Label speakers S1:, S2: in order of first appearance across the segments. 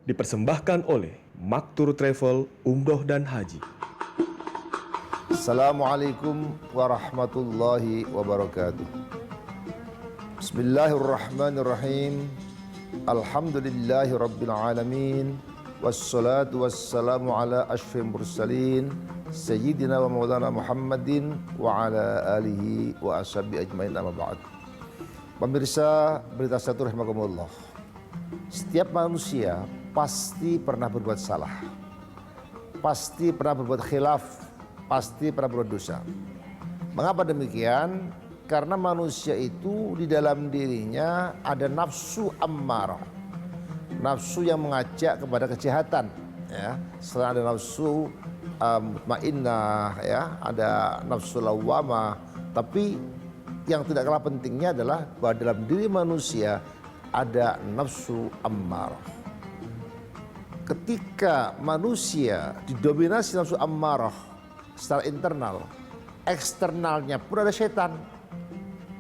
S1: dipersembahkan oleh Maktur Travel Umroh dan Haji.
S2: Assalamualaikum warahmatullahi wabarakatuh. Bismillahirrahmanirrahim. Alhamdulillahi rabbil alamin. Wassalatu wassalamu ala asyrafil mursalin Sayyidina wa maulana Muhammadin wa ala alihi wa ashabihi ajmain, amma ba'd. Pemirsa berita satu rahimakumullah. Setiap manusia pasti pernah berbuat salah, pasti pernah berbuat khilaf, pasti pernah berbuat dosa. Mengapa demikian? Karena manusia itu di dalam dirinya ada nafsu ammarah, nafsu yang mengajak kepada kejahatan. Ya, selain ada nafsu mutmainnah, ya, ada nafsu lawwamah. Tapi yang tidak kalah pentingnya adalah bahwa dalam diri manusia ada nafsu ammarah. Ketika manusia didominasi nafsu ammarah secara internal, eksternalnya pun ada setan.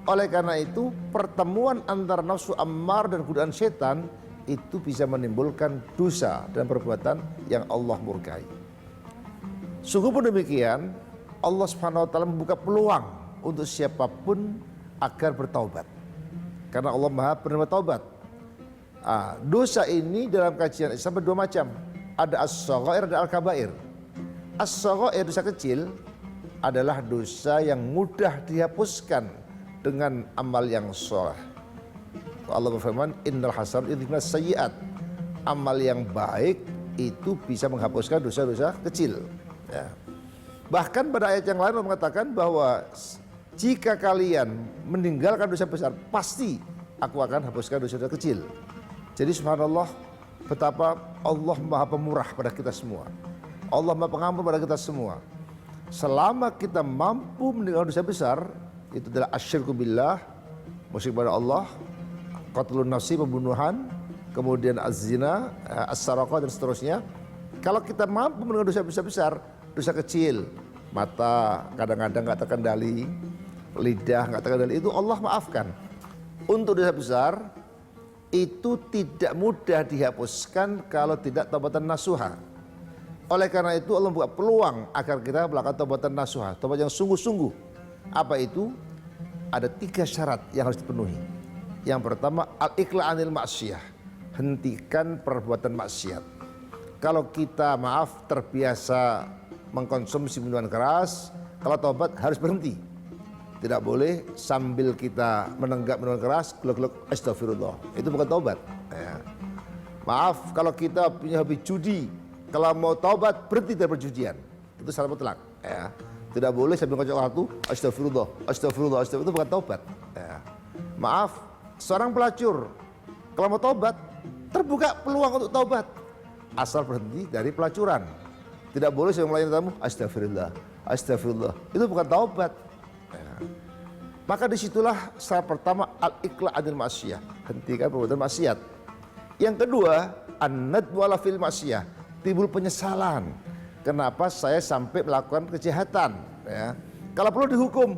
S2: Oleh karena itu, pertemuan antara nafsu ammar dan godaan setan itu bisa menimbulkan dosa dan perbuatan yang Allah murkai. Sungguh pun demikian, Allah Subhanahu wa taala membuka peluang untuk siapapun agar bertaubat. Karena Allah Maha penerima taubat. Dosa ini dalam kajian Islam berdua macam. Ada as-shaghair dan al-kabair. As-shaghair, dosa kecil, adalah dosa yang mudah dihapuskan dengan amal yang sholeh. Allah berfirman, innal hasanat yudhibna sayyi'at. Amal yang baik itu bisa menghapuskan dosa-dosa kecil. Ya. Bahkan pada ayat yang lain Allah mengatakan bahwa jika kalian meninggalkan dosa besar, pasti aku akan hapuskan dosa-dosa kecil. Jadi subhanallah, betapa Allah Maha Pemurah pada kita semua. Allah Maha Pengampun pada kita semua. Selama kita mampu meninggalkan dosa besar, itu adalah asyirku billah, musyrik kepada Allah, qatlun nafsi, pembunuhan, kemudian az-zina, as-saraqah dan seterusnya. Kalau kita mampu meninggalkan dosa besar, dosa kecil, mata kadang-kadang nggak terkendali, lidah nggak terkendali, itu Allah maafkan. Untuk dosa besar itu tidak mudah dihapuskan kalau tidak taubatan nasuha. Oleh karena itu Allah membuka peluang agar kita melakukan taubatan nasuha, taubat yang sungguh-sungguh. Apa itu? Ada 3 syarat yang harus dipenuhi. Yang pertama, al-iqla' anil ma'siyah, hentikan perbuatan maksiat. Kalau kita terbiasa mengkonsumsi minuman keras, kalau taubat harus berhenti. Tidak boleh sambil kita menenggak minuman keras, gluk-gluk astagfirullah. Itu bukan taubat. Ya. Maaf, kalau kita punya hobi judi, kalau mau taubat berhenti dari perjudian. Itu syarat mutlak. Ya. Tidak boleh sambil ngocok kartu, astagfirullah, astagfirullah, astagfirullah. Itu bukan taubat. Ya. Maaf, seorang pelacur, kalau mau taubat, terbuka peluang untuk taubat. Asal berhenti dari pelacuran. Tidak boleh sambil melayani tamu, astagfirullah, astagfirullah. Itu bukan taubat. Maka disitulah syarat pertama, al-iqla' anil ma'siyah, hentikan perbuatan maksiat. Yang kedua, an-nadbu ala fil ma'siyah, timbul penyesalan. Kenapa saya sampai melakukan kejahatan? Ya. Kalau perlu dihukum.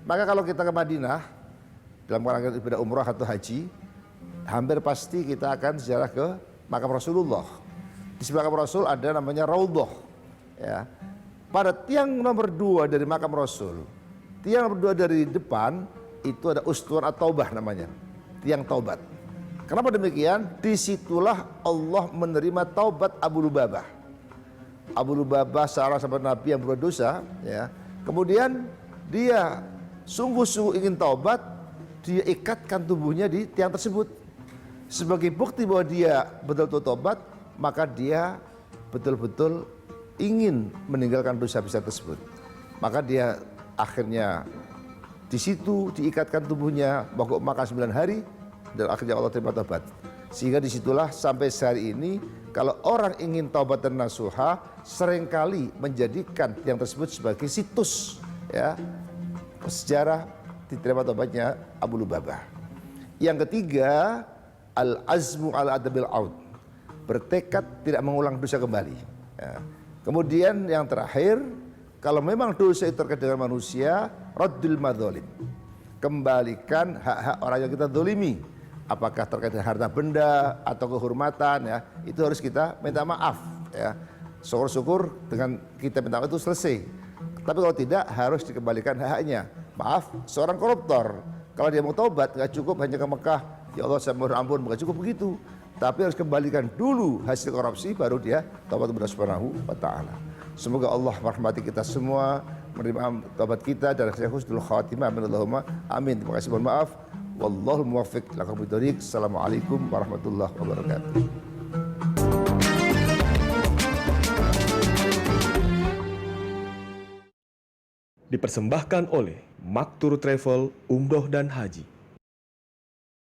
S2: Maka kalau kita ke Madinah dalam rangkaian ibadah umrah atau haji, hampir pasti kita akan ziarah ke makam Rasulullah. Di sebelah makam Rasul ada namanya Raudhah. Ya. Pada tiang nomor 2 dari makam Rasul, tiang nomor 2 dari depan itu ada Ustuan at-Taubah namanya, tiang taubat. Kenapa demikian? Disitulah Allah menerima taubat Abu Lubabah. Abu Lubabah seorang sahabat Nabi yang berbuat dosa, ya. Kemudian dia sungguh-sungguh ingin taubat, dia ikatkan tubuhnya di tiang tersebut. Sebagai bukti bahwa dia betul-betul taubat, maka dia betul-betul ingin meninggalkan dosa besar tersebut. Maka dia akhirnya di situ diikatkan tubuhnya, pokok makan 9 hari, dan akhirnya Allah terima taubat. Sehingga disitulah sampai sehari ini kalau orang ingin taubat dan nasuha, seringkali menjadikan yang tersebut sebagai situs, ya, sejarah diterima taubatnya Abu Lubabah. Yang ketiga, al-azmu ala adabil aud, bertekad tidak mengulang dosa kembali. Ya. Kemudian yang terakhir, kalau memang dosa itu terkait dengan manusia, raddul madzalim, kembalikan hak-hak orang yang kita zalimi. apakah terkait dengan harta benda atau kehormatan ya, itu harus kita minta maaf ya. Syukur-syukur dengan kita minta maaf itu selesai. Tapi kalau tidak harus dikembalikan haknya. Maaf, seorang koruptor kalau dia mau tobat nggak cukup hanya ke Mekah, ya Allah saya mohon ampun, bukan cukup begitu. Tapi harus kembalikan dulu hasil korupsi baru dia tobat kepada Subhanahu wa taala. Semoga Allah merahmati kita semua, menerima tobat kita dan husnul khatimah. Amin. Terima kasih, mohon maaf. Wallahul muwaffiq ila aqwamit thoriq. Assalamualaikum warahmatullahi wabarakatuh.
S1: Dipersembahkan oleh Maktur Travel Umroh dan Haji.